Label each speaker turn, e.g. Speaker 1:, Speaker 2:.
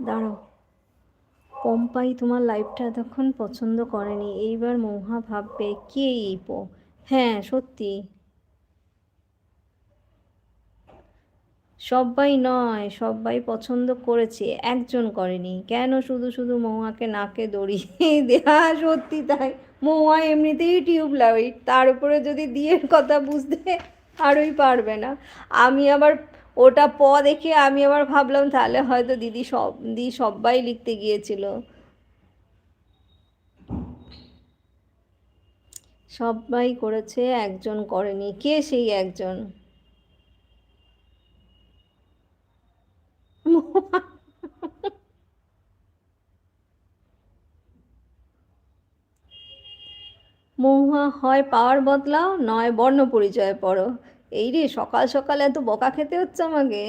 Speaker 1: দাঁড়াও, পম্পাই তোমার লাইফটা এতক্ষণ পছন্দ করেনি, এইবার মৌহা ভাববে কে এই হ্যাঁ সত্যি। সবাই নয়, সবাই পছন্দ করেছে, একজন করেনি। কেন শুধু শুধু মৌহাকে নাকে দড়ি দেয়া? সত্যি তাই। মৌহা এমনিতেই টিউবলাইট, তার উপরে যদি দিয়ের কথা বুঝতে আরোই পারবে না। আমি আবার ওটা দেখে আমি আবার ভাবলাম তাহলে হয়তো দিদি সবাই লিখতে গিয়েছিল। সবাই করেছে, একজন করেনি। কে সেই একজন? মহুয়া, হয় পাওয়ার বদলাও, নয় বর্ণ পরিচয়ে পড়ো। এই রে, সকাল সকাল এত বকা খেতে হচ্ছে আমাকে।